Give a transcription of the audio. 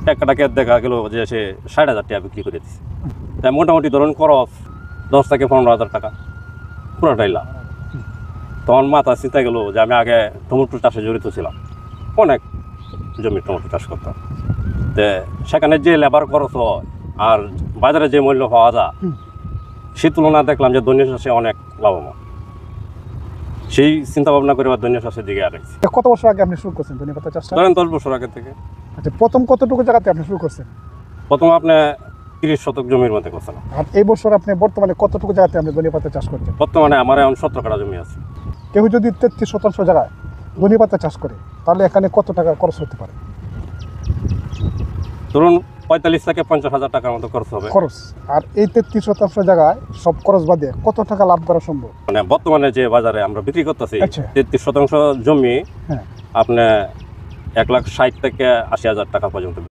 একটা ক্ষেত দেখা গেল যে সে ৬০,০০০ টাকা বিক্রি করে দিচ্ছে। তাই মোটামুটি ধরুন খরচ ১০ থেকে ১৫,০০০ টাকা পুরোটাই লাভ। তখন মাথা চিন্তা গেল যে আমি আগে টমেটো চাষে জড়িত ছিলাম, অনেক জমি টমেটো চাষ করতাম। তো সেখানে যে লেবার খরচ হয় আর বাজারে যে মূল্য পাওয়া যায় সে তুলনা দেখলাম যে দৈনিক চাষে অনেক লাভবান। সেই চিন্তা ভাবনা করে দৈনিক চাষের দিকে আগাইছি। কত বছর আগে আপনি শুরু করছেন ধনেপাতা চাষটা? ধরেন 10 বছর আগে থেকে। আচ্ছা, প্রথম কতটুকু জায়গাতে আপনি শুরু করছেন? প্রথম আপনি 30 শতক জমির মধ্যে করছিলাম। আর এই বছর আপনি বর্তমানে কতটুকু জায়গাতে আপনি ধনেপাতা চাষ করছেন? বর্তমানে আমার এখন 17 কাঠা জমি আছে। কেউ যদি 33% জায়গায় ধনেপাতা চাষ করে তাহলে এখানে কত টাকা খরচ হতে পারে? ধরুন 45 থেকে 50,000 টাকার মতো খরচ হবে। খরচ। আর এই 33% জায়গায় সব খরচ বাদে কত টাকা লাভ করা সম্ভব? মানে বর্তমানে যে বাজারে আমরা বিক্রি করতেছি আচ্ছা। 33% জমি হ্যাঁ। আপনি 1,60,000 থেকে 80,000 টাকা পর্যন্ত